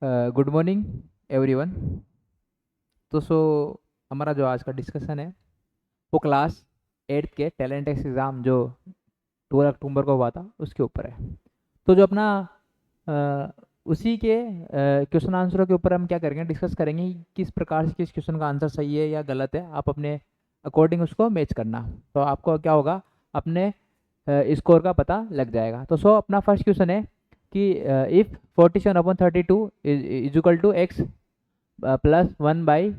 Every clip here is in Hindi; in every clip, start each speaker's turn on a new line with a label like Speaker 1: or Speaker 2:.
Speaker 1: Good morning everyone. तो हमारा जो आज का डिस्कशन है वो क्लास 8th के टैलेंट टेस्ट एग्ज़ाम जो 12 अक्टूबर को हुआ था उसके ऊपर है। तो जो अपना अ, उसी के क्वेश्चन आंसरों के ऊपर हम क्या करेंगे, डिस्कस करेंगे कि किस प्रकार से किस क्वेश्चन का आंसर सही है या गलत है। आप अपने अकॉर्डिंग उसको मैच करना, तो आपको क्या होगा, अपने स्कोर का पता लग जाएगा। तो अपना फर्स्ट क्वेश्चन है कि if 47/32 is equal to x plus 1/,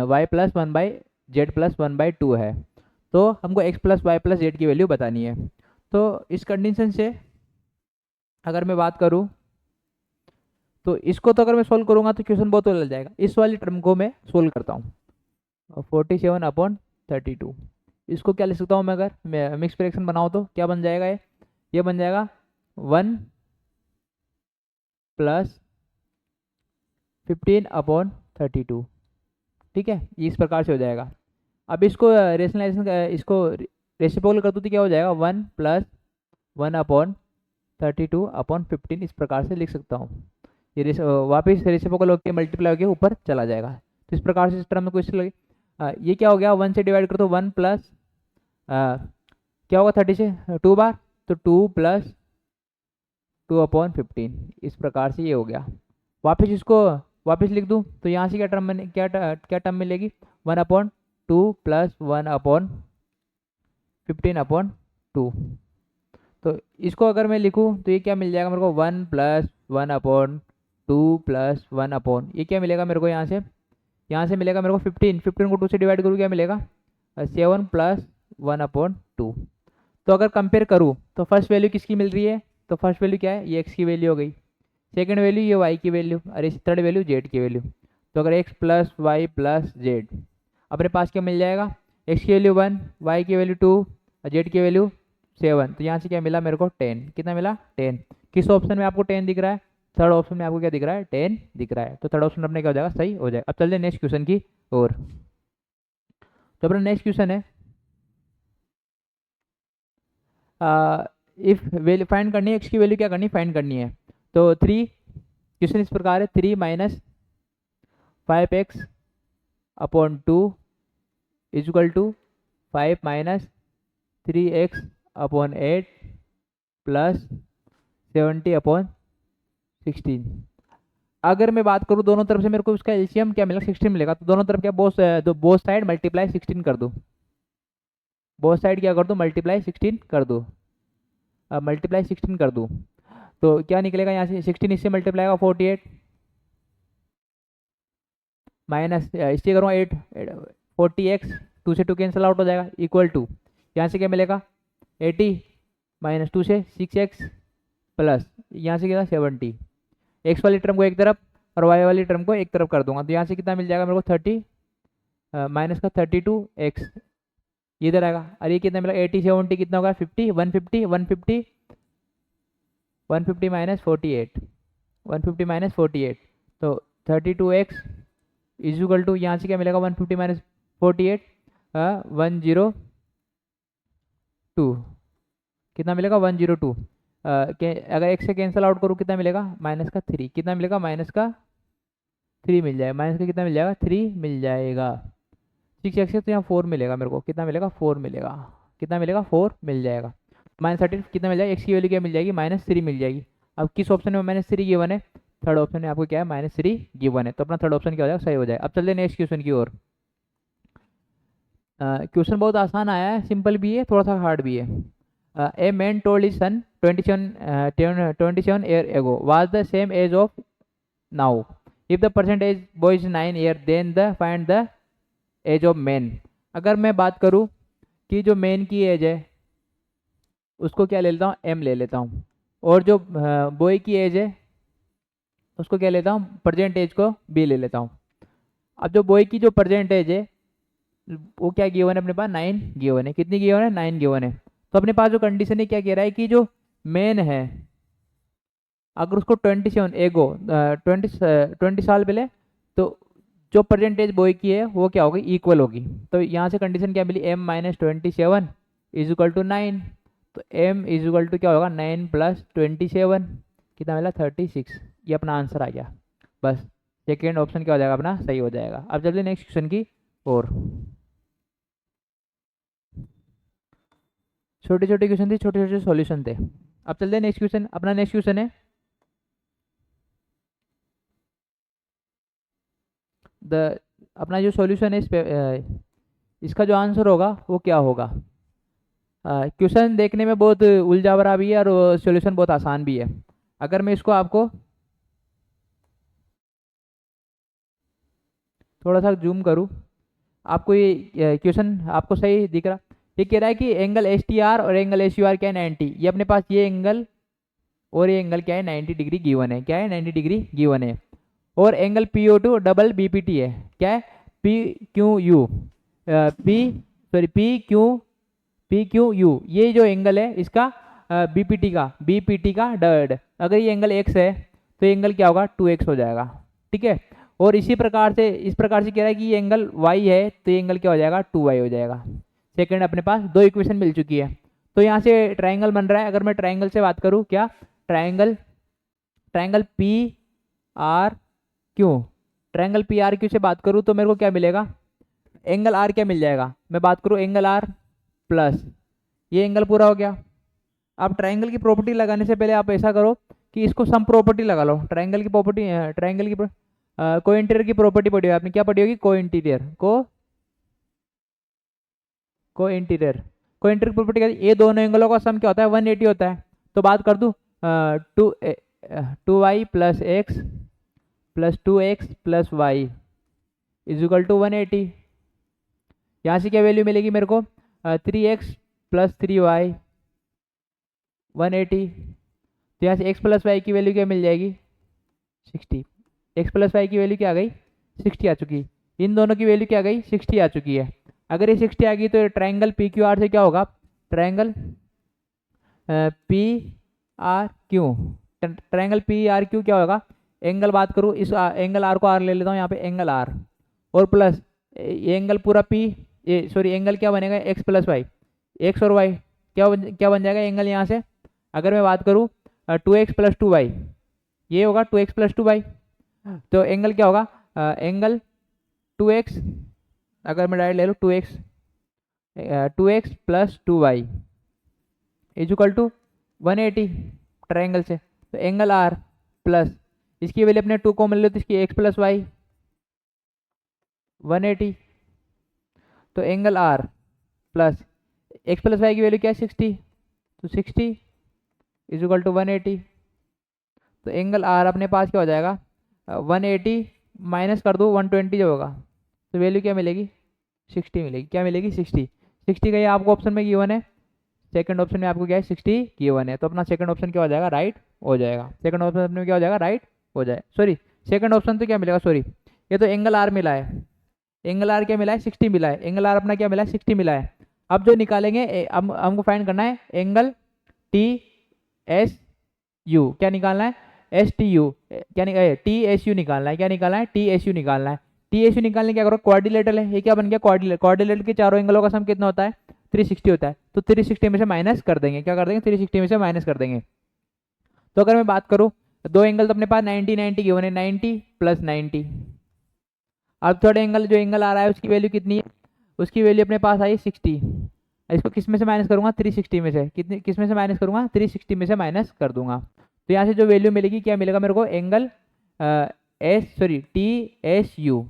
Speaker 1: y plus 1/, z plus 1/2 है, तो हमको x plus y plus z की वैल्यू बतानी है। तो इस कंडीशन से अगर मैं बात करूं तो इसको तो अगर मैं सोल्व करूंगा तो क्वेश्चन बहुत लग जाएगा। इस वाली टर्म को मैं सोल्व करता हूँ। 47/32 इसको क्या लिख सकता हूँ मैं, अगर मैं मिक्स फ्रैक्शन बनाऊँ तो क्या बन जाएगा, ये बन जाएगा 1 प्लस 15/32। ठीक है, ये इस प्रकार से हो जाएगा। अब इसको रेशनलाइजेशन, इसको रेसिप्रोकल कर दूँ तो क्या हो जाएगा, 1 प्लस 1/32/15 इस प्रकार से लिख सकता हूँ। ये वापिस रेसिप्रोकल होकर मल्टीप्लाई होकर ऊपर चला जाएगा। तो इस प्रकार से इस टर्म में कुछ लगे, ये क्या हो गया, 1 से डिवाइड कर दो, 1 प्लस क्या होगा 30 से 2 बार, तो 2 प्लस 2/15 इस प्रकार से ये हो गया। वापस इसको वापस लिख दूँ तो यहाँ से क्या टर्म बने, क्या टर्म मिलेगी, 1/2 प्लस 1/15/2। तो इसको अगर मैं लिखूँ तो ये क्या मिल जाएगा मेरे को, 1 प्लस 1/2 प्लस 1 ये क्या मिलेगा मेरे को, यहाँ से मिलेगा मेरे को 15 को 2 से डिवाइड करूँ क्या मिलेगा, 7 प्लस 1/2। तो अगर कंपेयर करूँ तो फर्स्ट वैल्यू किसकी मिल रही है, तो फर्स्ट वैल्यू क्या है, ये एक्स की वैल्यू हो गई, सेकंड वैल्यू ये वाई की वैल्यू, और इस थर्ड वैल्यू जेड की वैल्यू। तो अगर x plus y plus z अपने पास क्या मिल जाएगा, एक्स की वैल्यू 1, वाई की वैल्यू 2 और जेड की वैल्यू 7। तो यहाँ से क्या मिला मेरे को, 10। कितना मिला, 10। किस ऑप्शन में आपको 10 दिख रहा है, थर्ड ऑप्शन में आपको क्या दिख रहा है, 10 दिख रहा है। तो थर्ड ऑप्शन अपने क्या हो जाएगा, सही हो जाएगा। अब चलते नेक्स्ट क्वेश्चन की ओर। तो अपना नेक्स्ट क्वेश्चन है, इफ वैल्यू फाइंड करनी है, एक्स की वैल्यू क्या करनी है, फाइंड करनी है। तो 3, क्वेश्चन इस प्रकार है, 3 minus 5x/2 is equal to 5 minus 3x/8 plus 70/16। अगर मैं बात करूँ दोनों तरफ से मेरे को उसका एलसीएम क्या मिलेगा, 16 मिलेगा। तो दोनों तरफ क्या, बोथ साइड मल्टीप्लाई 16 कर दो, बोथ साइड क्या कर दो, मल्टीप्लाई 16 कर दो, मल्टीप्लाई 16 कर दूँ तो क्या निकलेगा, यहाँ से 16 इससे मल्टीप्लाई होगा 48, माइनस इससे करूँगा 8, 40x 2 से 2 कैंसिल आउट हो जाएगा, इक्वल टू यहाँ से क्या मिलेगा 80 माइनस 2 से 6x प्लस यहाँ से क्या 70। एक्स वाली टर्म को एक तरफ और वाई वाली टर्म को एक तरफ कर दूंगा, तो यहाँ से कितना मिल जाएगा मेरे को 30 माइनस का 32x इधर आएगा, और ये कितना मिला 80 70 कितना होगा 50, 150 माइनस 48, 150 माइनस 48, तो 32x इज इक्वल टू यहाँ से क्या मिलेगा 150 माइनस 48 102 कितना मिलेगा 102। अगर x से कैंसिल आउट करूँ कितना मिलेगा, माइनस का 3, कितना मिलेगा माइनस का 3 मिल जाएगा, माइनस का कितना मिल जाएगा 3 मिल जाएगा। 6x से तो यहाँ 4 मिलेगा मेरे को, कितना मिलेगा 4 मिलेगा, कितना मिलेगा 4 मिल जाएगा। -30 कितना मिल जाएगा, एक्स की वैल्यू क्या मिल जाएगी, -3 मिल जाएगी। अब किस ऑप्शन में -3 गिवन है, थर्ड ऑप्शन में आपको क्या है -3 गिवन है, तो अपना थर्ड ऑप्शन क्या हो जाएगा, सही हो जाएगा। अब चलते हैं नेक्स्ट क्वेश्चन की ओर। क्वेश्चन बहुत आसान आया है, सिंपल भी है थोड़ा सा हार्ड भी है। A man told his son 27 year ago was the same age of now, if the percentage boy is 9 year then the find the age of man. अगर मैं बात करूँ कि जो मैन की एज है उसको क्या ले लेता हूँ, m ले लेता हूँ, और जो बॉय की एज है उसको क्या लेता हूँ, प्रेजेंट एज को b ले लेता हूँ। अब जो बॉय की जो प्रेजेंट एज है वो क्या गिवन है अपने पास, 9 गिवन है। कितनी गिवन है, 9 गिवन है। तो अपने पास जो कंडीशन है क्या कह रहा है कि जो मैन है अगर उसको 27 एगो 20 साल पहले, तो जो परसेंटेज बॉय की है वो क्या होगी, इक्वल होगी। तो यहाँ से कंडीशन क्या मिली, m minus 27 is equal to 9, तो m इज इक्वल टू क्या होगा 9 प्लस 27 कितना मिला 36, ये अपना आंसर आ गया। बस सेकेंड ऑप्शन क्या हो जाएगा अपना, सही हो जाएगा। अब चलिए नेक्स्ट क्वेश्चन की और। छोटे छोटे क्वेश्चन थे, छोटे छोटे सॉल्यूशन थे। अब चलते हैं नेक्स्ट क्वेश्चन। अपना नेक्स्ट क्वेश्चन है द अपना जो सॉल्यूशन है इस पे इसका जो आंसर होगा वो क्या होगा। क्वेश्चन देखने में बहुत उलझा भरा भी है और सॉल्यूशन बहुत आसान भी है। अगर मैं इसको आपको थोड़ा सा जूम करूँ, आपको ये क्वेश्चन आपको सही दिख रहा। ये कह रहा है कि एंगल एस टी आर और एंगल एस यू आर क्या है 90। ये अपने पास ये एंगल और ये एंगल क्या है 90 डिग्री गिवन है। क्या है 90 डिग्री गिवन है। और angle P O two double B P T है। क्या है P Q U P sorry P Q U, ये जो एंगल है इसका बीपीटी का डर्ड। अगर ये एंगल एक्स है तो ये एंगल क्या होगा 2x हो जाएगा। ठीक है। और इसी प्रकार से इस प्रकार से कह रहा है कि ये एंगल y है तो ये एंगल क्या हो जाएगा 2y हो जाएगा। सेकंड अपने पास दो इक्वेशन मिल चुकी है। तो यहाँ से ट्राइंगल बन रहा है। अगर मैं ट्राइंगल से बात करूँ, क्या triangle triangle P R Q, triangle P R Q से बात करूँ तो मेरे को क्या मिलेगा, एंगल आर क्या मिल जाएगा। मैं बात करूँ एंगल आर प्लस ये एंगल पूरा हो गया। आप ट्राइंगल की प्रॉपर्टी लगाने से पहले आप ऐसा करो कि इसको सम प्रॉपर्टी लगा लो। ट्राइंगल की प्रॉपर्टी ट्राइंगल की को इंटीरियर की प्रॉपर्टी पढ़ी होगी आपने। क्या पढ़ी होगी, को इंटीरियर को इंटीरियर प्रॉपर्टी का ये दोनों एंगलों का सम क्या होता है 180 होता है। तो बात कर दूँ two y plus x plus 2x plus y is equal to 180। यहाँ से क्या वैल्यू मिलेगी मेरे को 3x प्लस 3y 180। तो यहाँ से x प्लस वाई की वैल्यू क्या मिल जाएगी 60। x प्लस वाई की वैल्यू क्या आ गई 60 आ चुकी। इन दोनों की वैल्यू क्या आ गई 60 आ चुकी है। अगर ये 60 आ गई तो ट्राइंगल पी क्यू आर से क्या होगा, triangle P R Q, triangle P R Q क्या होगा, एंगल बात करूँ इस एंगल आर को आर ले लेता हूँ यहाँ पे एंगल आर और प्लस ये एंगल पूरा पी ये सॉरी एंगल क्या बनेगा एक्स प्लस वाई, एक्स और वाई क्या बन जाएगा एंगल यहाँ से। अगर मैं बात करूँ 2x प्लस 2y, ये होगा 2x प्लस 2y। तो एंगल क्या होगा एंगल 2x, अगर मैं डायरेक्ट ले लूँ 2x plus 2y is equal to 180 triangle से। तो एंगल आर प्लस इसकी वैल्यू अपने 2 को मिल लो तो इसकी x प्लस वाई 180। तो angle R plus x plus y की वैल्यू क्या है 60, तो 60 इज इक्वल टू 180। तो एंगल आर अपने पास क्या हो जाएगा 180 माइनस कर दो 120 जो होगा तो वैल्यू क्या मिलेगी 60 मिलेगी। क्या मिलेगी 60 का ये आपको ऑप्शन में गिवन है। सेकंड ऑप्शन में आपको क्या है 60 गिवन है। तो अपना सेकंड ऑप्शन क्या हो जाएगा राइट हो जाएगा। सेकंड ऑप्शन में क्या हो जाएगा राइट हो जाए सॉरी सेकंड ऑप्शन तो क्या मिलेगा सॉरी ये तो एंगल आर मिला है, एंगल आर क्या मिला है 60 मिला है। एंगल आर अपना क्या मिला है 60 मिला है। अब जो निकालेंगे अब हमको फाइंड करना है एंगल टी एस यू, क्या निकालना है एस टी यू क्या टी एस यू निकालना है। क्या निकालना है टी एस यू निकालना है। टी एस यू निकालने क्या करो क्वाड्रिलेटरल है, ये क्या बन गया क्वाड्रिलेटरल के चारों एंगलों का सम कितना होता है 360 होता है। तो 360 में से माइनस कर देंगे, क्या कर देंगे 360 में से माइनस कर देंगे। तो अगर मैं बात करूँ दो एंगल तो अपने पास 90 90 गिवन है 90 प्लस 90। अब थर्ड एंगल जो एंगल आ रहा है उसकी वैल्यू कितनी है, उसकी वैल्यू अपने पास आई 60। इसको किस में से माइनस करूंगा 360 में से, कितनी किस में से माइनस करूंगा 360 में से माइनस कर दूंगा। तो यहाँ से जो वैल्यू मिलेगी क्या मिलेगा मेरे को एंगल टी एस यू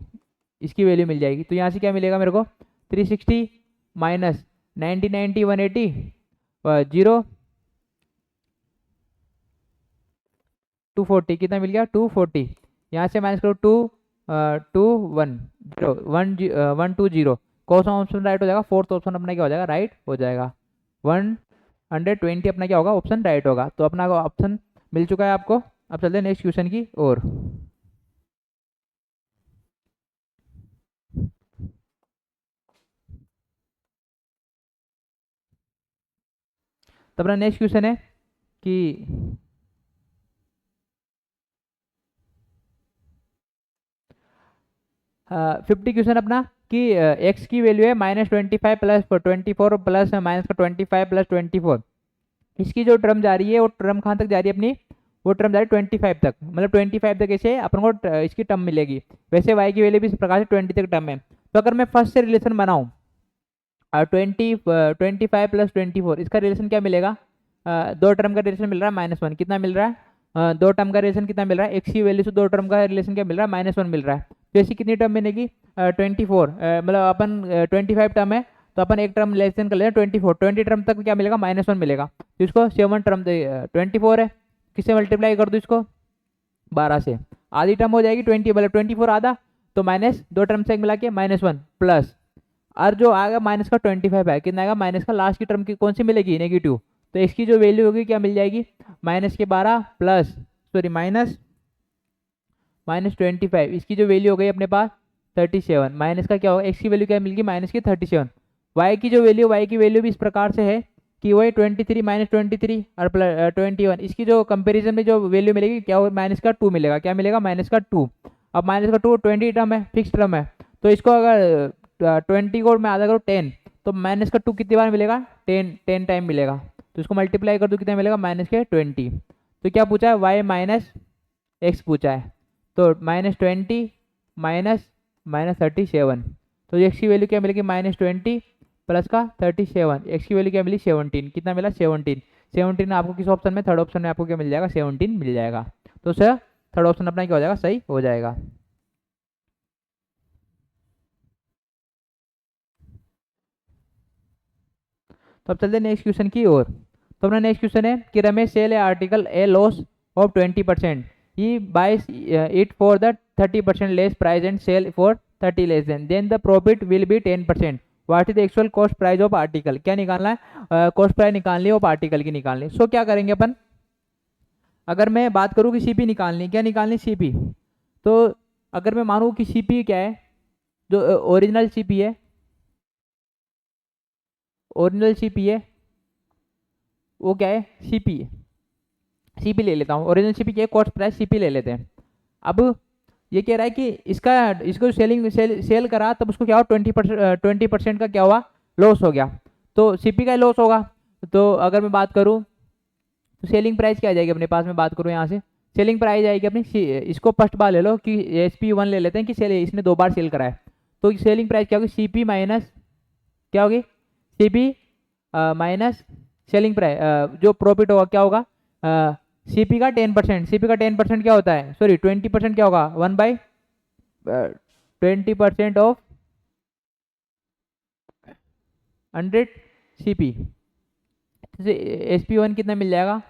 Speaker 1: इसकी वैल्यू मिल जाएगी। तो यहाँ से क्या मिलेगा मेरे को 360 माइनस 90 90 180 0 240 कितना मिल गया 240। यहाँ से माइनस करो 1 2 कौन सा ऑप्शन राइट हो जाएगा, फोर्थ ऑप्शन अपना क्या हो जाएगा राइट हो जाएगा। 120 अपना क्या होगा ऑप्शन राइट होगा। तो अपना ऑप्शन मिल चुका है आपको। अब चलते हैं नेक्स्ट क्वेश्चन की ओर। तो अपना नेक्स्ट क्वेश्चन है कि 50 क्वेश्चन अपना कि x की वैल्यू है -25 प्लस 24 प्लस माइनस का 25 प्लस 24। इसकी जो टर्म जा रही है वो टर्म कहाँ तक जा रही है अपनी वो टर्म जाएगी 25 तक, मतलब 25 तक ऐसे अपन को इसकी टर्म मिलेगी। वैसे वाई की वैल्यू भी इस प्रकार से 20 तक टर्म है। तो अगर मैं फर्स्ट से रिलेशन बनाऊँ 25 प्लस 24, इसका रिलेशन क्या मिलेगा? दो टर्म का रिलेशन मिल रहा है -1, कितना मिल रहा है? दो टर्म का रिलेशन कितना मिल रहा है? एक्स की वैल्यू से दो टर्म का रिलेशन क्या मिल रहा है? -1 मिल रहा है। तो ऐसी कितनी टर्म मिलेगी? 24, मतलब अपन 25 टर्म है तो अपन एक टर्म लेसन कर लेते हैं 24, 20 टर्म तक क्या मिलेगा? -1 मिलेगा। तो इसको 7 टर्म 24 है, किससे मल्टीप्लाई कर दो इसको? 12 से। आधी टर्म हो जाएगी 20, मतलब 24 आधा, तो माइनस दो टर्म से एक मिला के -1 प्लस, और जो आएगा माइनस का 25 है, कितना आएगा? माइनस का लास्ट की टर्म की कौन सी मिलेगी? नेगेटिव। तो इसकी जो वैल्यू होगी क्या मिल जाएगी? -12 प्लस, सॉरी -25, इसकी जो वैल्यू हो गई अपने पास 37, माइनस का क्या होगा? एक्स की वैल्यू क्या मिल गई? -37। वाई की जो वैल्यू, वाई की वैल्यू भी इस प्रकार से है कि वही 23 -23 और प्लस 21, इसकी जो कंपेरिजन में जो वैल्यू मिलेगी क्या होगा? -2 मिलेगा। क्या मिलेगा? -2। अब -2 20 टर्म है, फिक्स टर्म है, तो इसको अगर 20 को मैं आधा करूँ 10, तो -2 कितनी बार मिलेगा? 10 टाइम मिलेगा। तो इसको मल्टीप्लाई कर दो, कितना मिलेगा? -20। तो क्या पूछा है? वाई माइनस एक्स पूछा है, तो -20 माइनस 37, तो एक्स की वैल्यू क्या मिलेगी? -20 प्लस का 37, एक्स की वैल्यू क्या मिली? 17, कितना मिला? 17। 17 आपको किस ऑप्शन में? थर्ड ऑप्शन में आपको क्या मिल जाएगा? 17 मिल जाएगा। तो सर थर्ड ऑप्शन अपना क्या हो जाएगा? सही हो जाएगा। तो अब चलते नेक्स्ट क्वेश्चन की ओर। तो अपना नेक्स्ट क्वेश्चन है कि Ramesh sell a article a loss of 20%, he buys it for the 30% less price and sell for 30 less than the profit will be 10%। What is the actual cost price of article? क्या निकालना है? कॉस्ट प्राइस निकालनी है ऑफ आर्टिकल की निकालनी। सो क्या करेंगे अपन? अगर मैं बात करूँ कि सीपी निकालनी, क्या निकालनी? सीपी। तो अगर मैं मानूँ कि सीपी क्या है, जो ओरिजिनल सीपी है, ओरिजिनल सीपी है वो क्या है? सीपी है। सीपी ले लेता हूँ, ओरिजिनल सीपी क्या है? कॉस्ट प्राइस सीपी ले लेते हैं। अब ये कह रहा है कि इसको सेल करा तब उसको क्या हुआ? 20% का क्या हुआ? लॉस हो गया। तो सीपी का लॉस होगा। तो अगर मैं बात करूँ तो सेलिंग प्राइस क्या आ जाएगी अपने पास में? बात करूँ यहाँ से सेलिंग प्राइस आएगी अपनी, इसको फर्स्ट बार ले लो कि SP1 ले लेते हैं कि इसने 2 बार सेल करा है, तो सेलिंग प्राइस क्या होगी? सीपी माइनस क्या होगी? सीपी माइनस सेलिंग प्राइस, जो प्रॉफिट होगा क्या होगा? सीपी का 10%, सीपी का 10% क्या होता है? सॉरी 20% क्या होगा? 1/20% ऑफ 100 सीपी। SP1 कितना मिल जाएगा?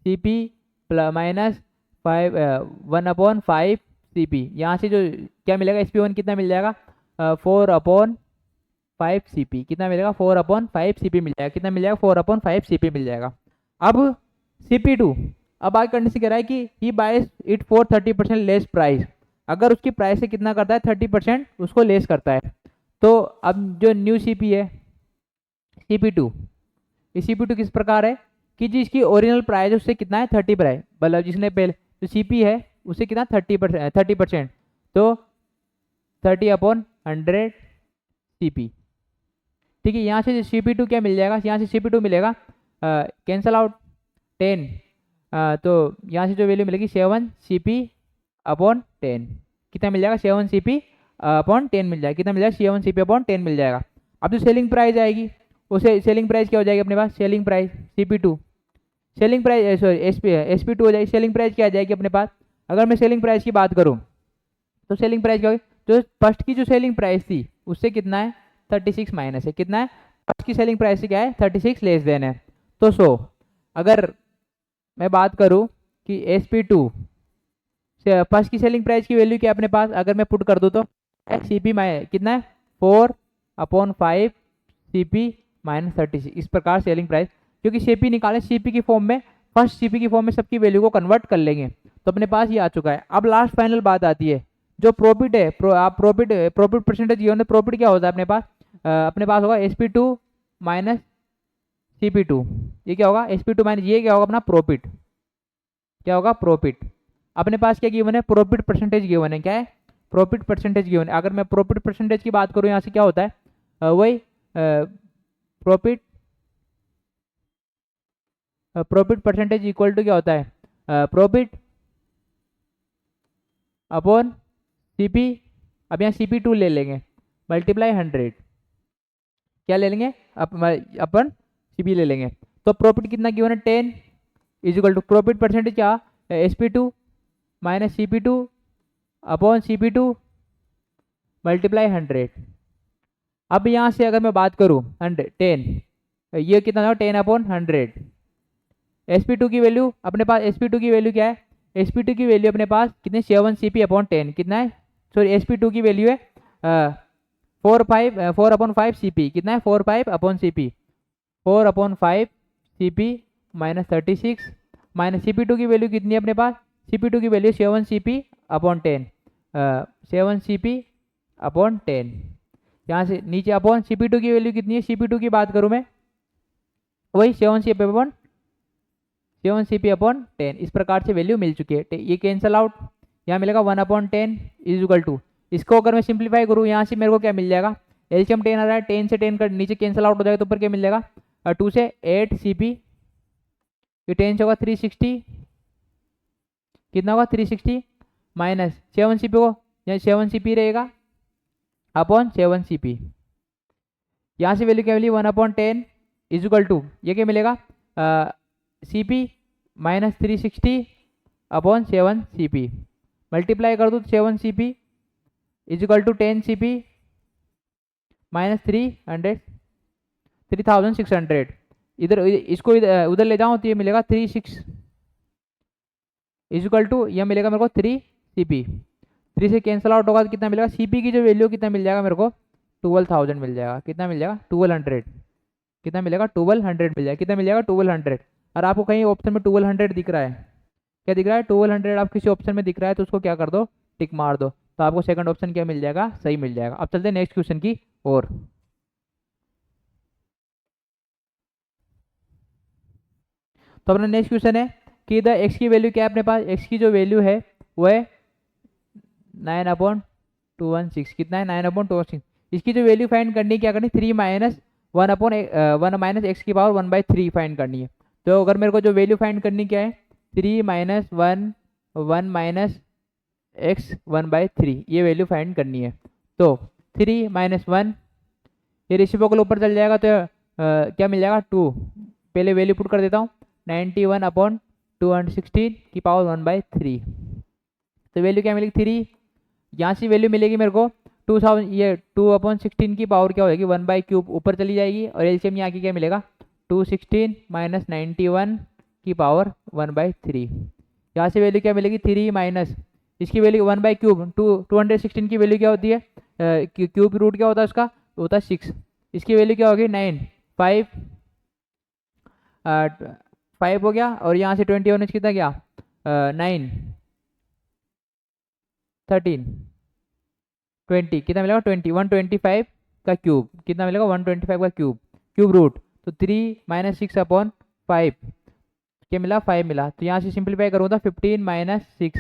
Speaker 1: CP minus 1/5 CP. यहाँ से जो क्या मिलेगा? SP1 कितना मिल जाएगा? 4/5 सीपी। कितना मिलेगा? 4/5 सीपी मिल जाएगा। कितना मिल जाएगा? 4/5 सीपी मिल जाएगा। अब CP2, अब आगे करने से कह रहा है कि he buys it for 30% less price. अगर उसकी प्राइस से कितना करता है? 30% उसको लेस करता है। तो अब जो न्यू सीपी है CP2, ये CP2 किस प्रकार है कि जिसकी ओरिजिनल प्राइस है उससे कितना है? 30 प्राइस, मतलब जिसने पहले जो CP है उससे कितना? 30%, तो 30/100 CP। ठीक है, यहाँ से CP2 क्या मिल जाएगा? यहाँ से CP2 मिलेगा, कैंसल आउट 10, तो यहाँ से जो वैल्यू मिलेगी 7 CP/10, कितना मिल जाएगा? 7 CP/10 मिल जाएगा। कितना मिल जाएगा? 7 CP/10 मिल जाएगा। अब जो सेलिंग प्राइस आएगी उसे सेलिंग प्राइस क्या हो जाएगी अपने पास? Selling price CP2, selling price sorry SP2 हो जाएगी। सेलिंग प्राइस क्या आ जाएगी अपने पास? अगर मैं सेलिंग प्राइस की बात करूँ तो सेलिंग प्राइस क्या होगी? जो फर्स्ट की जो सेलिंग प्राइस थी उससे कितना है? 36 माइनस है। कितना है? फर्स्ट की सेलिंग प्राइस से क्या है? 36 लेस देन है। तो अगर मैं बात करूं कि SP2 से फर्स्ट की सेलिंग प्राइस की वैल्यू क्या है अपने पास? अगर मैं पुट कर दूं तो CP कितना है? 4/5 CP -36, इस प्रकार सेलिंग प्राइस, क्योंकि CP निकाले CP की फॉर्म में, फर्स्ट CP की फॉर्म में सबकी वैल्यू को कन्वर्ट कर लेंगे, तो अपने पास ये आ चुका है। अब लास्ट फाइनल बात आती है जो प्रॉफिट है, आप प्रॉफिट परसेंटेज ये प्रॉफिट क्या होता है अपने पास? अपने पास होगा SP2 माइनस CP2, ये क्या होगा? SP2 माइनस ये क्या होगा अपना? प्रॉफिट। क्या होगा? प्रॉफिट। अपने पास क्या गिवन है? प्रॉफिट परसेंटेज गिवन है। क्या है? प्रॉफिट परसेंटेज गिवन है। अगर मैं प्रॉफिट परसेंटेज की बात करूँ यहाँ से क्या होता है? वही profit profit percentage equal to क्या होता है? प्रॉफिट अपॉन सीपी, अब यहाँ CP2 ले लेंगे, मल्टीप्लाई 100, क्या ले लेंगे अपन CP ले लेंगे। तो प्रॉफिट कितना गिवन है 10 is equal to profit percentage क्या SP2 minus CP2 upon CP2 multiply 100। अब यहाँ से अगर मैं बात करूँ 10, ये कितना होगा 10 अपॉन 100। SP2 की वैल्यू अपने पास, SP2 की वैल्यू क्या है, SP2 की वैल्यू अपने पास कितने 7 CP अपॉन 10 कितना है, सॉरी SP2 की वैल्यू है 4 अपॉन 5 CP कितना है 4 upon CP, 4 upon 5 CP minus 36 minus CP2 की वैल्यू कितनी है अपने पास, CP2 की value 7 CP upon 10, 7 CP upon 10, यहाँ से नीचे अपॉन CP2 की वैल्यू कितनी है, CP2 की बात करूँ मैं वही 7 CP अपॉन 10, इस प्रकार से वैल्यू मिल चुकी है। ये कैंसल आउट, यहाँ मिलेगा 1 अपॉन 10 इज इक्वल टू, इसको अगर मैं सिंप्लीफाई करूँ यहाँ से मेरे को क्या मिल जाएगा, एलसीएम 10 आ रहा है, 10 से 10 का नीचे कैंसल आउट हो जाएगा तो ऊपर क्या मिल जाएगा 2 से 8 CP, ये 10 से होगा 360, कितना होगा 360 माइनस 7 CP को, यहाँ 7 CP रहेगा अपॉन 7 CP, यहाँ से वैल्यू क्या मिली 1 अपॉन 10 इज इक्वल टू, ये क्या मिलेगा CP minus 360 upon 7 CP, multiply कर दो 7 CP is equal to 10 CP minus 3600, इधर इसको उधर ले जाऊँ तो ये मिलेगा 36 इज इक्वल टू, यह मिलेगा मेरे को 3 CP, 3 से कैंसल आउट होगा तो कितना मिलेगा, CP की जो वैल्यू कितना मिल जाएगा मेरे को 12,000 मिल जाएगा, कितना मिल जाएगा 1200, कितना मिलेगा 1200 मिल जाएगा, कितना मिल जाएगा 1200। और आपको कहीं ऑप्शन में 1200 दिख रहा है, क्या दिख रहा है 1200, आप किसी ऑप्शन में दिख रहा है तो उसको क्या कर दो टिक मार दो, तो आपको सेकंड ऑप्शन क्या मिल जाएगा सही मिल जाएगा। अब चलते हैं नेक्स्ट क्वेश्चन की ओर। तो अपना नेक्स्ट क्वेश्चन है कि द एक्स की वैल्यू क्या है अपने पास, एक्स की जो वैल्यू है वो है 9/216, कितना है 9/216, इसकी जो वैल्यू फाइंड करनी है क्या करनी 3 माइनस 1 माइनस एक्स की पावर 1/3 फाइंड करनी है। तो अगर मेरे को जो वैल्यू फाइंड करनी क्या है 3 माइनस 1 माइनस एक्स 1/3, ये वैल्यू फाइंड करनी है। तो 3 माइनस 1 ये रेसिप्रोकल ऊपर चल जाएगा तो क्या मिल जाएगा 2, पहले वैल्यू पुट कर देता हूँ 91 अपॉन 216 की पावर 1/3, तो वैल्यू क्या मिलेगी 3, यहाँ से वैल्यू मिलेगी मेरे को 2000, ये 2/16 की पावर क्या हो जाएगी 1/3 ऊपर चली जाएगी, और एलसीएम यहाँ की क्या मिलेगा 216 माइनस 91 की पावर 1/3, यहाँ से वैल्यू क्या मिलेगी 3 माइनस इसकी वैल्यू 1/3, 216 की वैल्यू क्या होती है, क्यूब रूट क्या होता है उसका होता है 6, इसकी वैल्यू क्या होगी 9, 5 हो गया, और यहाँ से 21 कितना गया 9 13 20, कितना मिलेगा 125 का क्यूब, कितना मिलेगा 125 का क्यूब रूट, तो 3 माइनस 6 अपॉन 5 क्या मिला 5 मिला, तो यहाँ से सिंप्लीफाई करूँगा 15 माइनस 6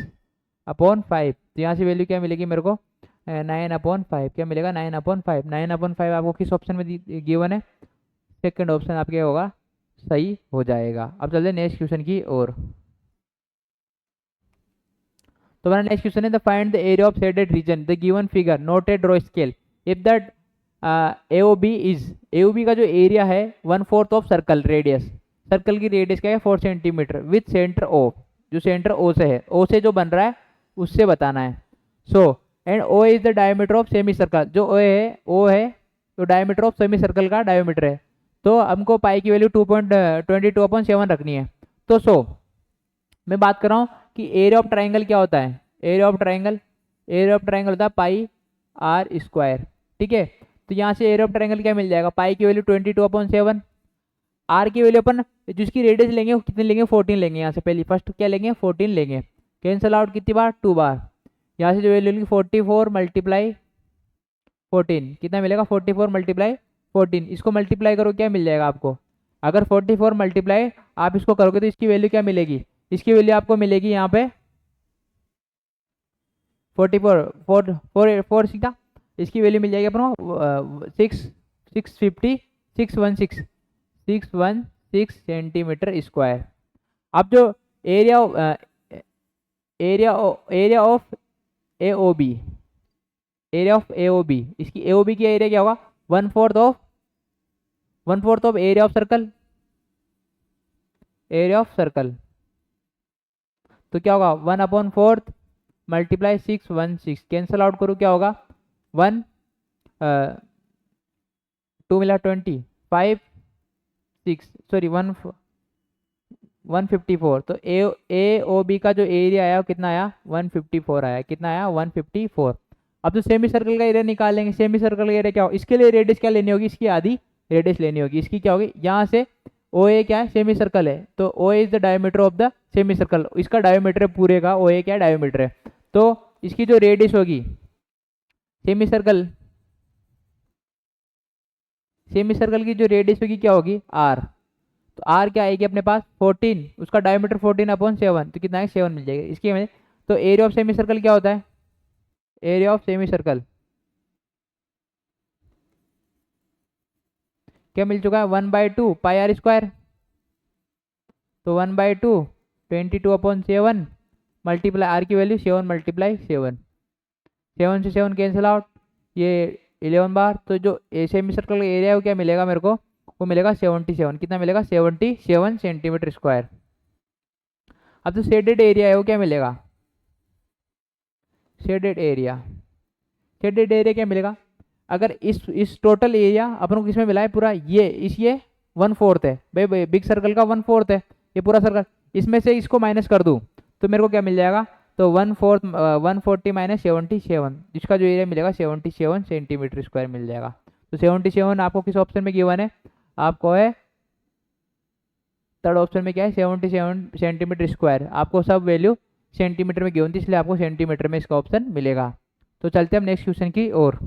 Speaker 1: अपॉन 5, तो यहाँ से वैल्यू क्या मिलेगी मेरे को 9/5, क्या मिलेगा 9/5, 9/5 आपको किस ऑप्शन में गिवन है, सेकंड ऑप्शन आपके होगा सही हो जाएगा। अब चलते हैं नेक्स्ट क्वेश्चन की ओर। तो हमारा नेक्स्ट क्वेश्चन है the find the area of shaded region the given figure noted draw scale if that AOB का जो एरिया है 1/4 ऑफ सर्कल रेडियस, सर्कल की रेडियस क्या है 4 सेंटीमीटर विथ सेंटर O, जो सेंटर O से है, O से जो बन रहा है उससे बताना है। So and O is the diameter of semi circle, जो O है तो डायमीटर ऑफ सेमी सर्कल का डायमीटर है, तो हमको पाई की वैल्यू 2.22/7 रखनी है। तो मैं बात कर रहा हूँ कि एरिया ऑफ ट्राइंगल क्या होता है, एरिया ऑफ ट्राइंगल होता है पाई R स्क्वायर, ठीक है। तो यहाँ से एरिया ऑफ ट्राइंगल क्या मिल जाएगा, पाई की वैल्यू 22/7, R की वैल्यू अपन जिसकी रेडियस लेंगे वो कितने लेंगे 14 लेंगे, यहाँ से पहली फर्स्ट क्या लेंगे 14 लेंगे, कैंसल आउट कितनी बार 2 बार, यहाँ से जो वैल्यू लेंगे 44 मल्टीप्लाई 14, कितना मिलेगा 44 मल्टीप्लाई 14, इसको मल्टीप्लाई करो क्या मिल जाएगा आपको, अगर 44 मल्टीप्लाई आप इसको करोगे तो इसकी वैल्यू क्या मिलेगी, इसकी वैल्यू आपको मिलेगी यहाँ पे 44 सीधा, इसकी वैल्यू मिल जाएगी अपना 616 सेंटीमीटर स्क्वायर। अब जो area area of A O B, area of A O B, इसकी ए ओ बी की एरिया क्या होगा, 1/4 of area of circle, area of circle. तो क्या होगा 1/4 मल्टीप्लाई 616, कैंसल आउट करूँ क्या होगा 1 2 मिला 20 5 6 सॉरी 154। तो ए ओ बी का जो एरिया आया वो कितना आया 154 आया, कितना आया 154। अब तो सेमी सर्कल का एरिया निकालेंगे। सेमी सर्कल का एरिया क्या हो, इसके लिए रेडियस क्या लेनी होगी, इसकी आधी रेडियस लेनी होगी। इसकी क्या होगी, यहाँ से ओ ए क्या है सेमी सर्कल है, तो O A is the diameter of the semicircle, इसका डायमीटर है पूरे का, ओ ए क्या डायमीटर है। तो इसकी जो रेडियस होगी सेमी सर्कल की जो रेडियस होगी क्या होगी आर। तो आर क्या आएगी अपने पास 14, उसका डायमीटर 14/7, तो कितना है 7 मिल जाएगा इसकी में। तो एरिया ऑफ सेमी सर्कल क्या होता है, एरिया ऑफ सेमी सर्कल क्या मिल चुका है 1/2 पाई आर स्क्वायर। तो 1/2 22/7 मल्टीप्लाई आर की वैल्यू 7 × 7, 7 से 7 कैंसिल आउट, ये 11 बार। तो जो सेमी सर्कल का एरिया है वो क्या मिलेगा मेरे को, वो मिलेगा 77, कितना मिलेगा 77 सेंटीमीटर स्क्वायर। अब जो शेडेड एरिया है वो क्या मिलेगा, शेडेड एरिया क्या मिलेगा, अगर इस टोटल एरिया अपन को किसमें मिला है पूरा, ये 1/4 है भाई, बिग सर्कल का 1/4 है ये पूरा सर्कल, इसमें से इसको माइनस कर दूं तो मेरे को क्या मिल जाएगा, तो 1/4 140 - 77, जिसका जो एरिया मिलेगा 77 सेंटीमीटर स्क्वायर मिल जाएगा। तो 77 आपको किस ऑप्शन में गिवन है, आपको है थर्ड ऑप्शन में क्या है 77 सेंटीमीटर स्क्वायर, आपको सब वैल्यू सेंटीमीटर में गिवन थी इसलिए आपको सेंटीमीटर में इसका ऑप्शन मिलेगा। तो चलते हैं हम नेक्स्ट क्वेश्चन की ओर।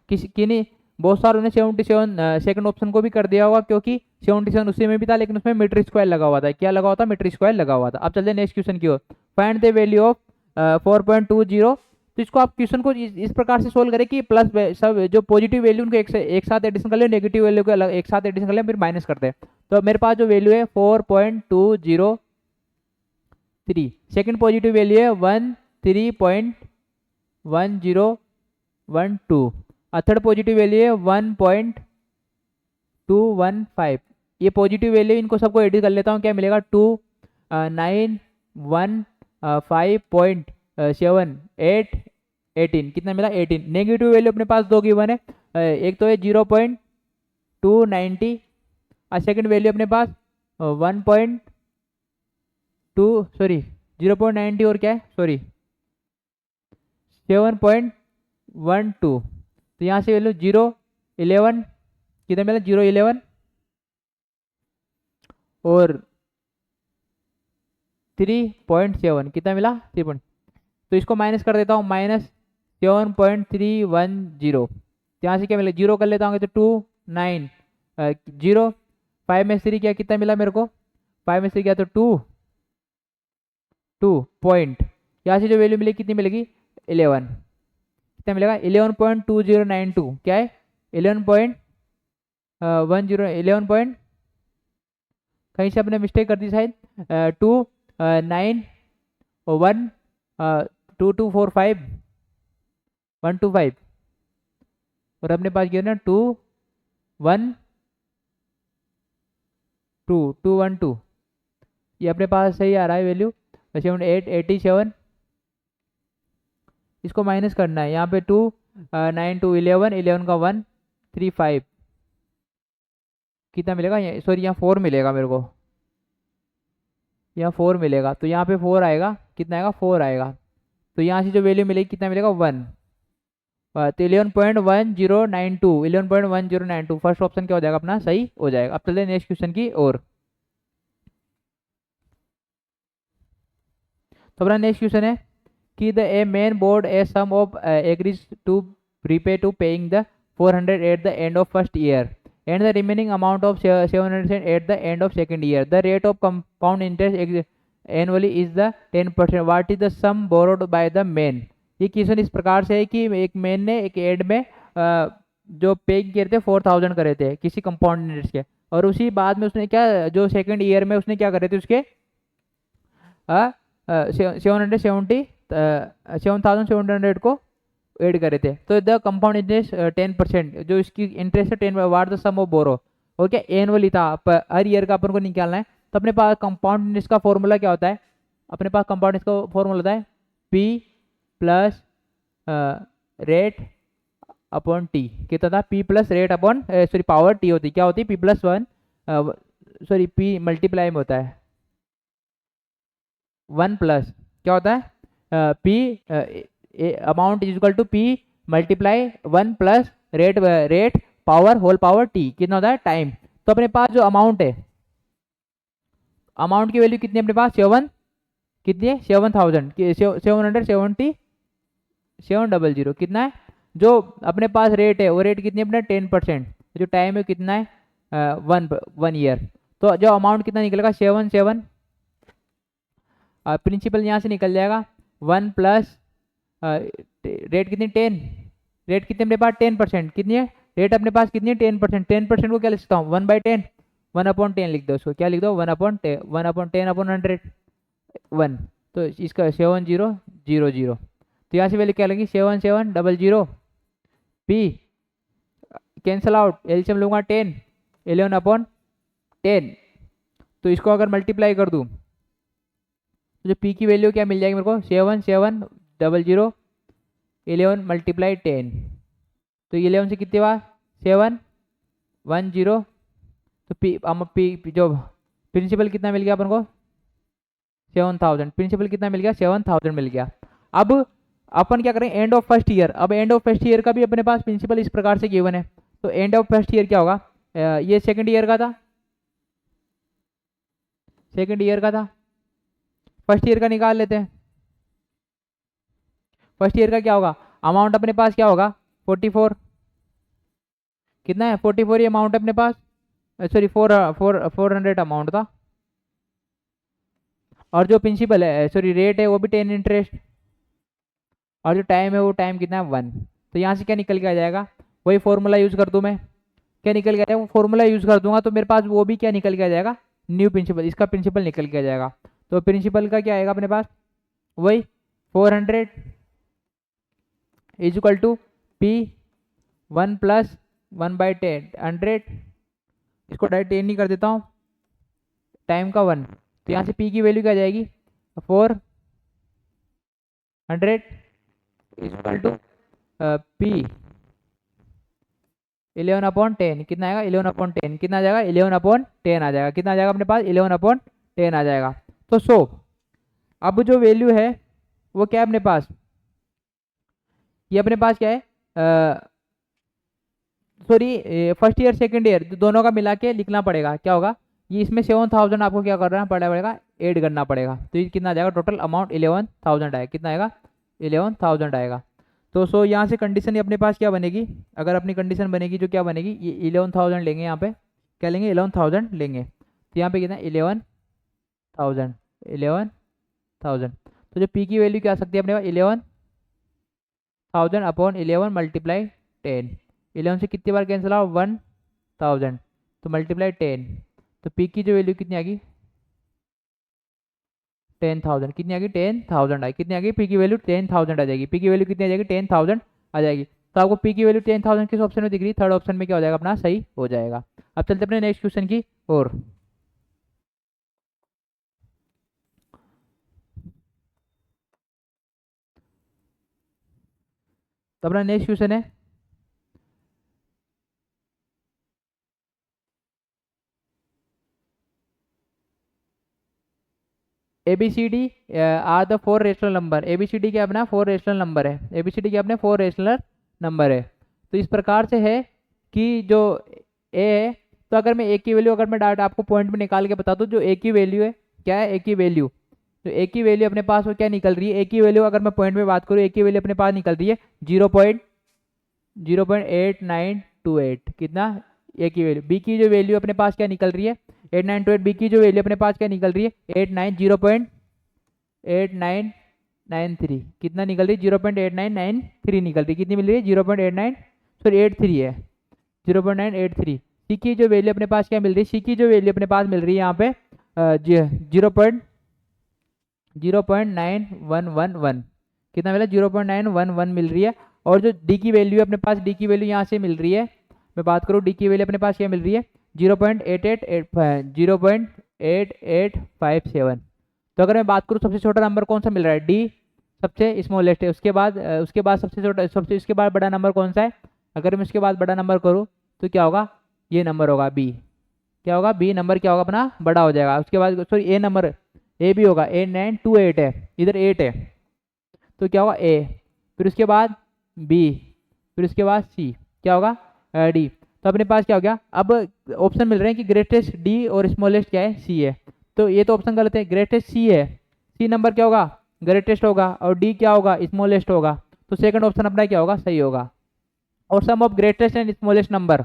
Speaker 1: किन्हीं बहुत सारों ने 77 सेकंड ऑप्शन को भी कर दिया होगा, क्योंकि 77 उसी में भी था लेकिन उसमें मीटर स्क्वायर लगा हुआ था, क्या लगा हुआ था मीटर स्क्वायर लगा हुआ था। अब चलते हैं नेक्स्ट क्वेश्चन की ओर। Find the value of 4.20। तो इसको आप क्वेश्चन को इस प्रकार से सोल्व करें कि प्लस सब जो पॉजिटिव वैल्यू उनको एक साथ एडिशन कर ले, नेगेटिव वैल्यू को एक साथ एडिशन कर ले, फिर माइनस करते हैं। तो मेरे पास जो वैल्यू है 4.203, सेकंड पॉजिटिव वैल्यू है 13.1012, थर्ड पॉजिटिव वैल्यू है 1.215। ये पॉजिटिव वैल्यू इनको सबको एडिट कर लेता हूँ, क्या मिलेगा 2915.7818, कितना मिला 18। नेगेटिव वैल्यू अपने पास दो गिवन है, एक तो है 0.290 और सेकंड वैल्यू अपने पास 0.90 और क्या है 7.12। तो यहाँ से वैल्यू 0.11 कितना मिला 0.11 और 3.7 कितना मिला 3. तो इसको माइनस कर देता हूँ, -7.310। यहाँ से क्या मिला 0 कर लेता हूँ तो 29 0 5 में 3 क्या कितना मिला मेरे को 5 में 3 क्या तो 2 पॉइंट, यहाँ से जो वैल्यू मिलेगी कितनी मिलेगी 11, कितना मिलेगा 11.2092, क्या है 11.10 कहीं से अपने मिस्टेक कर दी शायद 29125 और अपने पास गया ना 212 ये अपने पास सही आ रहा है वैल्यू 87। इसको माइनस करना है, यहाँ पे 2 9 2 11 का 1 3 5 कितना मिलेगा, सॉरी यहाँ 4 मिलेगा मेरे को, यहाँ 4 मिलेगा। तो यहाँ पे 4 आएगा, कितना आएगा 4 आएगा। तो यहाँ से जो वैल्यू मिलेगी कितना मिलेगा 1, तो 11.1092 फर्स्ट ऑप्शन क्या हो जाएगा अपना सही हो जाएगा। अब चलते हैं नेक्स्ट क्वेश्चन की ओर। तो अपना नेक्स्ट क्वेश्चन है कि the a men board a sum of agrees to prepay to paying the 400 at the end of first year and the remaining amount of 700 at the end of second year. The rate of compound interest annually is the 10%. What is the sum borrowed by the main? ये क्वेश्चन इस प्रकार से है कि एक मेन ने एक एड में जो पे किए थे 4000 करे थे किसी कंपाउंड इंटरेस्ट के, और उसी बाद में उसने क्या, जो सेकंड ईयर में उसने क्या करे थे उसके 7,700 को ऐड करे थे। तो द कंपाउंड इंटरेस्ट 10%, जो इसकी इंटरेस्ट है 10, वाट द सम ऑफ बोरो, और क्या एनुअली था, हर ईयर का अपन को निकालना है। तो अपने पास कंपाउंड इंटरेस्ट का फॉर्मूला क्या होता है, अपने पास कंपाउंड इंटरेस्ट का फॉर्मूला होता है P plus rate upon T. कितना था, P plus rate upon sorry power T होती, क्या होती है, P plus 1 sorry P multiply में होता है 1 प्लस क्या होता है P amount is equal to P multiply 1 plus rate power whole power T, कितना होता है टाइम। तो अपने पास जो अमाउंट है, अमाउंट की वैल्यू कितनी है अपने पास, 7, कितनी है 7,000 700 कितना है। जो अपने पास रेट है वो रेट कितनी है अपने 10%, जो टाइम है कितना है 1 ईयर। तो जो अमाउंट कितना निकलेगा 7 प्रिंसिपल यहाँ से निकल जाएगा 1 प्लस रेट कितनी 10, रेट कितने अपने पास 10%, कितनी है रेट अपने पास कितनी है 10%, 10% को क्या लिख सकता हूँ 1/10, 1/10 लिख दो उसको, क्या लिख दो 1/10, 1/10/100 1। तो इसका 7000, तो यहाँ से वैल्यू क्या लगी 7700 पी कैंसल आउट, एलसीएम लूंगा 10, 11/10। तो इसको अगर मल्टीप्लाई कर दूँ तो जो पी की वैल्यू क्या मिल जाएगी मेरे को 7700 11 मल्टीप्लाई 10, तो 11 से कितने बार 710, तो पी जो प्रिंसिपल कितना मिल गया अपन को 7000, प्रिंसिपल कितना मिल गया 7000 मिल गया। अब अपन क्या करें एंड ऑफ फर्स्ट ईयर, अब एंड ऑफ फर्स्ट ईयर का भी अपने पास प्रिंसिपल इस प्रकार से गिवन है। तो एंड ऑफ फर्स्ट ईयर क्या होगा, ये सेकंड ईयर का था, सेकंड ईयर का था, फर्स्ट ईयर का निकाल लेते हैं। फर्स्ट ईयर का क्या होगा, अमाउंट अपने पास क्या होगा 44, कितना है 44 ये अमाउंट अपने पास, सॉरी 400 अमाउंट था, और जो प्रिंसिपल है सॉरी रेट है वो भी 10 इंटरेस्ट, और जो टाइम है वो टाइम कितना है 1। तो यहाँ से क्या निकल के आ जाएगा, वही फॉर्मूला यूज कर दूँ मैं, क्या निकल के आ जाएगा, वो फॉर्मूला यूज कर दूंगा तो मेरे पास वो भी क्या निकल के आ जाएगा न्यू प्रिंसिपल, इसका प्रिंसिपल निकल के आ जाएगा। तो प्रिंसिपल का क्या आएगा अपने पास वही 400 is equal to P 1 plus 1/10 100, इसको डायरेक्ट 10 नहीं कर देता हूँ, टाइम का 1। तो यहाँ से पी की वैल्यू क्या आ जाएगी 400 इज इक्वल टू पी 11/10, कितना आएगा 11/10, कितना आ जाएगा 11/10 आ जाएगा, कितना आ जाएगा अपने पास 11/10 आ जाएगा। तो अब जो वैल्यू है वो क्या है अपने पास, ये अपने पास क्या है sorry first year second year दोनों का मिला के लिखना पड़ेगा, क्या होगा ये इसमें 7000 आपको क्या करना पड़ेगा ऐड करना पड़ेगा। तो ये कितना आ जाएगा टोटल अमाउंट 11000 आएगा, कितना आएगा 11000 आएगा। तो यहाँ से कंडीशन अपने पास क्या बनेगी, अगर अपनी कंडीशन बनेगी जो क्या बनेगी, ये 11000 लेंगे, यहाँ पे क्या लेंगे 11000 लेंगे, तो यहाँ पे कितना 11000। तो जो पी की वैल्यू क्या आ सकती है अपने पास 11,000/11 मल्टीप्लाई 10, 11 से कितनी बार कैंसिल आओ 1000, तो मल्टीप्लाई 10, तो पी की जो वैल्यू कितनी आ गई 10,000, कितनी आ गई 10,000 आई, कितनी आ गई पी की वैल्यू 10,000 आ जाएगी, पी की वैल्यू कितनी आ जाएगी 10,000 आ जाएगी। तो आपको पी की वैल्यू 10,000 किस ऑप्शन में दिख रही है, थर्ड ऑप्शन में क्या हो जाएगा अपना सही हो जाएगा। अब चलते अपने नेक्स्ट क्वेश्चन की ओर। तो अपना नेक्स्ट क्वेश्चन है ABCD are the 4 rational number, ABCD क्या अपना 4 रेशनल नंबर है, ABCD क्या अपने 4 रेशनल नंबर है। तो इस प्रकार से है कि जो ए है, तो अगर मैं ए की वैल्यू अगर मैं डायरेक्ट आपको पॉइंट में निकाल के बता दूं, जो ए की वैल्यू है क्या है ए की वैल्यू, तो ए की वैल्यू अपने पास वो क्या निकल रही है, ए की वैल्यू अगर मैं पॉइंट में बात करूँ ए की वैल्यू अपने पास निकल रही है 0.8928, कितना ए की वैल्यू। बी की जो वैल्यू अपने पास क्या निकल रही है 8928, बी की जो वैल्यू अपने पास क्या निकल रही है 0.8993, कितना निकल रही है 0.8993 निकल रही है, कितनी मिल रही है 0.89 सॉरी 83 है 0.983, सी की जो वैल्यू अपने पास क्या मिल रही है, सी की जो वैल्यू अपने पास मिल रही है यहाँ पे 0.911 कितना मिला, 0.911 मिल रही है। और जो डी की वैल्यू है अपने पास, डी की वैल्यू यहाँ से मिल रही है, मैं बात करूँ डी की वैल्यू अपने पास क्या मिल रही है 0.8857। तो अगर मैं बात करूँ सबसे छोटा नंबर कौन सा मिल रहा है, डी सबसे स्मॉलेस्ट है, उसके बाद सबसे छोटा, सबसे उसके बाद बड़ा नंबर कौन सा है, अगर मैं उसके बाद बड़ा नंबर करूँ तो क्या होगा, ये नंबर होगा बी, क्या होगा बी नंबर क्या होगा अपना बड़ा हो जाएगा। उसके बाद सॉरी ए नंबर, ए भी होगा, 8928 है, इधर 8 है तो क्या होगा ए, फिर उसके बाद बी, फिर उसके बाद सी, क्या होगा डी। तो अपने पास क्या हो गया, अब ऑप्शन मिल रहे हैं कि ग्रेटेस्ट डी और स्मॉलेस्ट क्या है सी है, तो ये तो ऑप्शन गलत है, ग्रेटेस्ट सी है, सी नंबर क्या होगा ग्रेटेस्ट होगा और डी क्या होगा स्मॉलेस्ट होगा, तो सेकंड ऑप्शन अपना क्या होगा सही होगा। और sum of greatest and smallest number,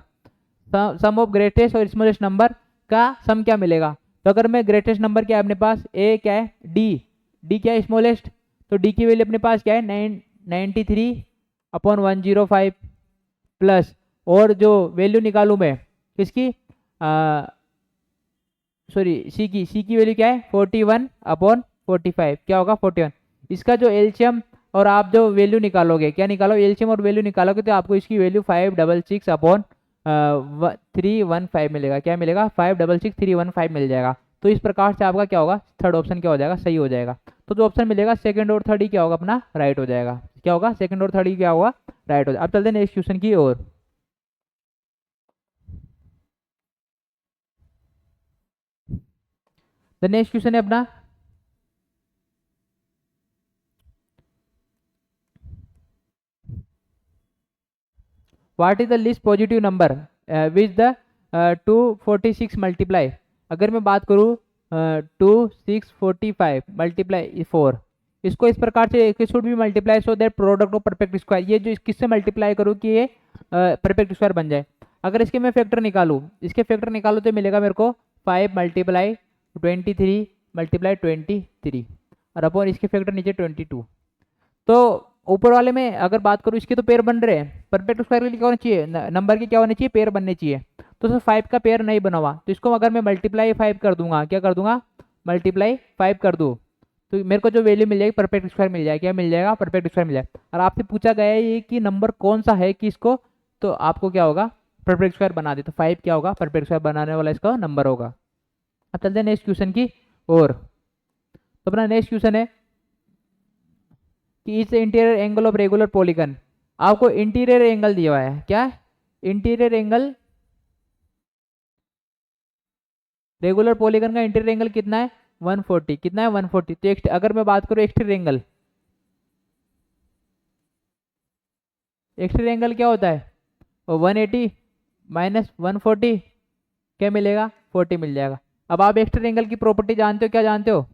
Speaker 1: sum of greatest और स्मॉलेस्ट नंबर का सम क्या मिलेगा, तो अगर मैं ग्रेटेस्ट नंबर क्या है अपने पास ए क्या है डी, डी क्या है स्मॉलेस्ट, तो डी की वैल्यू अपने पास क्या है 93/105 प्लस, और जो वैल्यू निकालूं मैं किसकी सॉरी सी की वैल्यू क्या है 41/45, क्या होगा 41, इसका जो एलसीएम और आप जो वैल्यू निकालोगे, क्या निकालो एलसीएम और वैल्यू निकालोगे तो आपको इसकी वैल्यू 566/315 मिलेगा, क्या मिलेगा 566,315 मिल जाएगा। तो इस प्रकार से आपका क्या होगा थर्ड ऑप्शन क्या हो जाएगा सही हो जाएगा। तो जो ऑप्शन मिलेगा सेकंड और थर्ड ही क्या होगा अपना राइट हो जाएगा, क्या होगा सेकंड और थर्ड ही क्या होगा राइट हो जाएगा। अब चलते हैं नेक्स्ट क्वेश्चन की ओर। द नेक्स्ट क्वेश्चन है अपना what is the least positive number which the 246 multiply, अगर मैं बात करूँ 2645 मल्टीप्लाई 4, इसको इस प्रकार से शुड भी multiply so that product of perfect square, ये जो किससे मल्टीप्लाई करूँ कि ये परफेक्ट स्क्वायर बन जाए। अगर इसके मैं फैक्टर निकालूँ, इसके फैक्टर निकालूँ तो मिलेगा मेरे को 5 मल्टीप्लाई 23 मल्टीप्लाई 23 और अपॉन इसके फैक्टर नीचे 22। तो ऊपर वाले में अगर बात करूँ इसके तो पेयर बन रहे हैं, परफेक्ट स्क्वायर के लिए क्या होना चाहिए नंबर के क्या होने चाहिए पेयर बनने चाहिए, तो सर 5 का पेयर नहीं बना हुआ, तो इसको अगर मैं मल्टीप्लाई 5 कर दूंगा, क्या कर दूंगा मल्टीप्लाई 5 कर दूँ तो मेरे को जो वैल्यू मिल जाएगी परफेक्ट स्क्वायर मिल जाएगा, क्या मिल जाएगा परफेक्ट स्क्वायर मिल जाएगा। और आपसे पूछा गया है ये कि नंबर कौन सा है कि इसको, तो आपको क्या होगा परफेक्ट स्क्वायर बना दे, तो 5 क्या होगा परफेक्ट स्क्वायर बनाने वाला इसका नंबर होगा। अब चलते हैं नेक्स्ट क्वेश्चन की और, तो अपना नेक्स्ट क्वेश्चन है कि इस interior angle of regular polygon, आपको इंटीरियर एंगल दिया हुआ है, क्या इंटीरियर एंगल रेगुलर पॉलीगन का इंटीरियर एंगल कितना है 140, कितना है 140, तो अगर मैं बात करूँ एक्सटीरियर एंगल, एक्सटीरियर एंगल क्या होता है 180 माइनस 140 क्या मिलेगा 40 मिल जाएगा। अब आप एक्सटीरियर एंगल की प्रॉपर्टी जानते हो, क्या जानते हो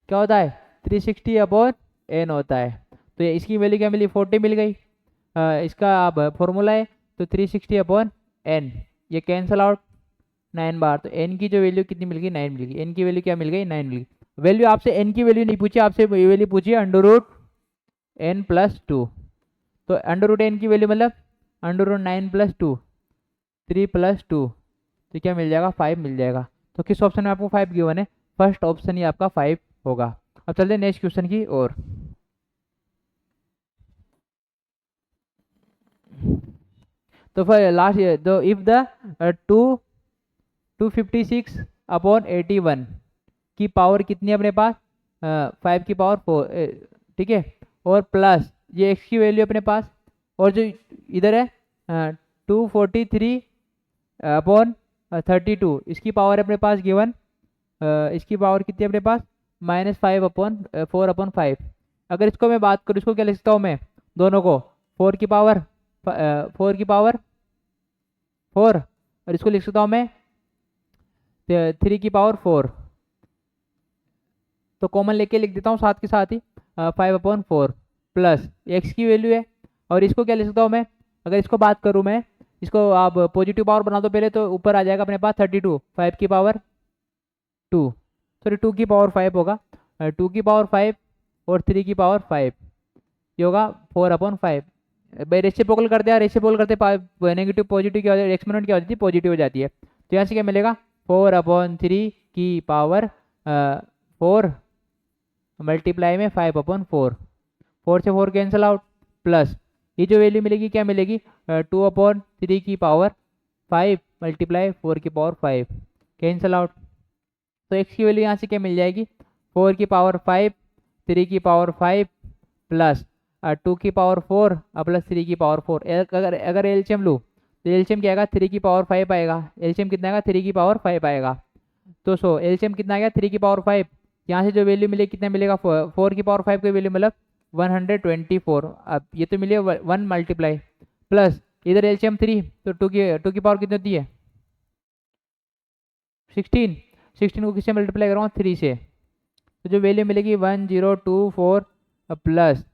Speaker 1: क्या होता है 360/n होता है, तो इसकी वैल्यू क्या मिली 40 मिल गई। इसका अब फॉर्मूला है तो 360/n, ये कैंसल आउट 9 बार, तो n की जो वैल्यू कितनी मिल गई 9 मिल गई, n की वैल्यू क्या मिल गई 9 मिल गई। वैल्यू आपसे n की वैल्यू नहीं पूछी, आपसे वैल्यू पूछी √n+2, तो √n की वैल्यू मतलब √9+2 3+2, तो क्या मिल जाएगा 5 मिल जाएगा। तो किस ऑप्शन में आपको 5 गिवन है, फर्स्ट ऑप्शन ही आपका 5 होगा। अब चलते हैं नेक्स्ट क्वेश्चन की ओर। तो फिर लास्ट तो इफ द 256/81 की पावर कितनी है अपने पास 5 की पावर 4, ठीक है, और प्लस ये x की वैल्यू अपने पास, और जो इधर है 243/32 इसकी पावर है अपने पास गिवन, इसकी पावर कितनी है अपने पास -5/4/5। अगर इसको मैं बात करूँ, इसको क्या लिख सकता हूँ मैं दोनों को 4 की पावर 4 और इसको लिख सकता हूँ मैं 3 की पावर 4, तो कॉमन लेके लिख देता हूँ साथ के साथ ही 5/4 प्लस एक्स की वैल्यू है, और इसको क्या लिख सकता हूँ मैं, अगर इसको बात करूँ मैं, इसको आप पॉजिटिव पावर बना दो पहले, तो ऊपर आ जाएगा अपने पास 32 5 की पावर 2, सॉरी 2 की पावर 5 होगा, 2 की पावर 5 और 3 की पावर 5, ये होगा 4/5, भाई रेसिप्रोकल करते हैं, रेसिप्रोकल करते नेगेटिव पॉजिटिव क्या हो जाती है, एक्सपोनेंट क्या हो जाती है, पॉजिटिव हो जाती है। तो यहाँ से क्या मिलेगा 4/3 की पावर 4 मल्टीप्लाई में 5/4, 4 से 4 कैंसिल आउट, प्लस ये जो वैल्यू मिलेगी क्या मिलेगी 2/3 की पावर 5 मल्टीप्लाई 4 की पावर 5 कैंसिल आउट। तो x की वैल्यू यहाँ से क्या मिल जाएगी 4 की पावर 5, 3 की पावर 5 प्लस 2 की पावर 4 प्लस 3 की पावर 4। अगर अगर एलसीएम लूँ तो एलसीएम क्या आएगा 3 की पावर 5 आएगा, एलसीएम कितना आएगा 3 की पावर 5 आएगा। तो सो एलसीएम कितना आएगा 3 की पावर 5, यहाँ से जो वैल्यू मिलेगी कितना मिलेगा 4 की पावर 5 की वैल्यू मतलब 124। अब ये तो मिले 1 मल्टीप्लाई प्लस इधर एलसीएम 3 तो 2 की पावर कितनी होती है 16, 16 को किससे मल्टीप्लाई कर रहा हूँ 3 से, तो जो वैल्यू मिलेगी 1024 प्लस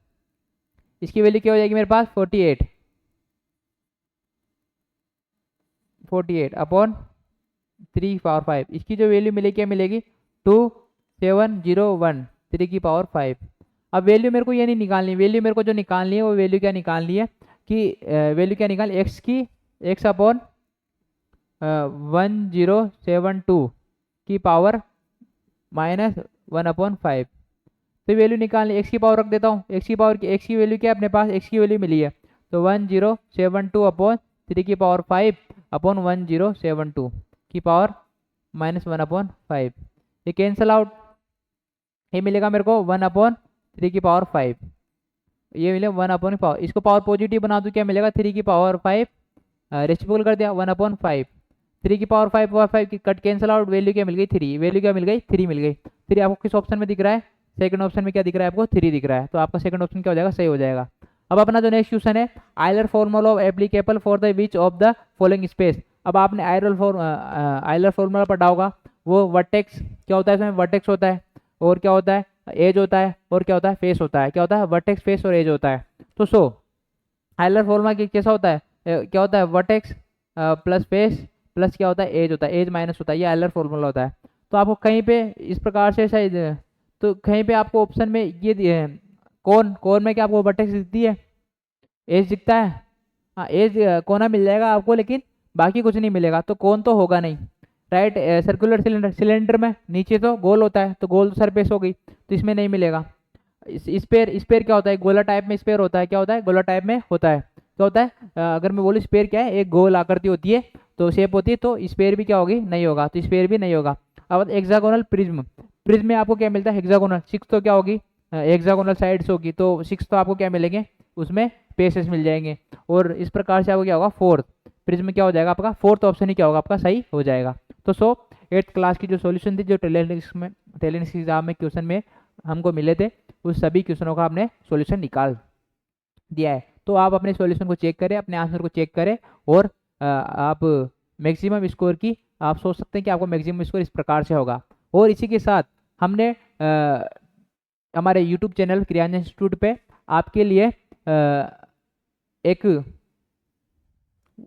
Speaker 1: इसकी वैल्यू क्या हो जाएगी मेरे पास 48 अपॉन 3 पावर 5। इसकी जो वैल्यू मिलेगी क्या मिलेगी 2701 3 की पावर 5। अब वैल्यू मेरे को ये नहीं निकालनी, वैल्यू मेरे को जो निकालनी है वो वैल्यू क्या निकालनी है कि वैल्यू क्या निकाल एक्स की एक्स अपॉन 1072 की पावर -1/5। तो वैल्यू निकालनी, एक्स की पावर रख देता हूँ, एक्स की पावर की एक्स की वैल्यू क्या है अपने पास, एक्स की वैल्यू मिली है तो 1072 अपॉन 3 की पावर 5 अपॉन 1072 की पावर -1/5। ये कैंसल आउट, ये मिलेगा मेरे को 1/3 की पावर 5, ये मिले 1/पावर, इसको पावर पॉजिटिव बना दूँ क्या मिलेगा 3 की पावर 5 रेसिप्रोकल कर दिया 1/5, 3 की पावर 5 की कट कैंसल आउट, वैल्यू क्या मिल गई 3, वैल्यू क्या मिल गई 3 मिल गई। 3 आपको किस ऑप्शन में दिख रहा है, सेकंड ऑप्शन में क्या दिख रहा है आपको 3 दिख रहा है, तो आपका सेकंड ऑप्शन क्या हो जाएगा सही हो जाएगा। अब अपना जो नेक्स्ट क्वेश्चन है Euler formula of applicable for the which of the following space. अब आपने आयलर फॉर्मूला पढ़ा होगा, वो वर्टेक्स क्या होता है, इसमें वर्टेक्स होता है और क्या होता है एज होता है और क्या होता है फेस होता है, क्या होता है वर्टेक्स फेस और एज होता है। तो सो आयलर फॉर्मूला कैसा होता है क्या होता है वर्टेक्स प्लस फेस प्लस क्या होता है एज होता है, एज माइनस होता है, ये आयलर फॉर्मूला होता है। तो आपको कहीं पे इस प्रकार से शायद तो कहीं पे आपको ऑप्शन में ये दिए हैं कोन में क्या आपको वर्टेक्स दिखती है, एज दिखता है, हाँ एज कोना मिल जाएगा आपको लेकिन बाकी कुछ नहीं मिलेगा, तो कोन तो होगा नहीं। राइट सर्कुलर सिलेंडर में नीचे तो गोल होता है, तो गोल तो सरफेस हो गई, तो इसमें नहीं मिलेगा। स्पेयर क्या होता है गोला टाइप में स्पेयर होता है, क्या होता है गोला टाइप में होता है, क्या होता है अगर मैं बोलूँ स्पेयर क्या है एक गोल आकृति होती है तो शेप होती है, तो स्पेयर भी क्या होगी नहीं होगा, तो स्पेयर भी नहीं होगा। अब हेक्सागोनल प्रिज्म, प्रिज्म में आपको क्या मिलता है हेक्सागोनल, 6 तो क्या होगी हेक्सागोनल साइड्स होगी, तो 6 तो आपको क्या मिलेंगे उसमें पेसेस मिल जाएंगे, और इस प्रकार से आपको क्या होगा फोर्थ प्रिज्म क्या हो जाएगा आपका फोर्थ ऑप्शन ही क्या होगा आपका सही हो जाएगा। तो सो 8th क्लास की जो सॉल्यूशन थी जो टेलेंटिक्स एग्जाम में क्वेश्चन में हमको मिले थे उस सभी क्वेश्चनों का आपने सॉल्यूशन निकाल दिया है। तो आप अपने सॉल्यूशन को चेक करें, अपने आंसर को चेक करें, और आप मैक्सिमम स्कोर की आप सोच सकते हैं कि आपको मैक्सिमम स्कोर इस प्रकार से होगा। और इसी के साथ हमने हमारे यूट्यूब चैनल क्रियांजन इंस्टीट्यूट पे आपके लिए एक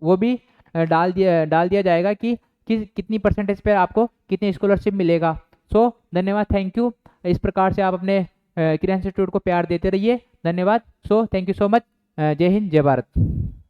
Speaker 1: वो भी डाल दिया जाएगा कि कितनी परसेंटेज पे आपको कितनी स्कॉलरशिप मिलेगा। सो धन्यवाद, थैंक यू। इस प्रकार से आप अपने क्रियांजन इंस्टीट्यूट को प्यार देते रहिए, धन्यवाद। So thank you so much, जय हिंद जय भारत।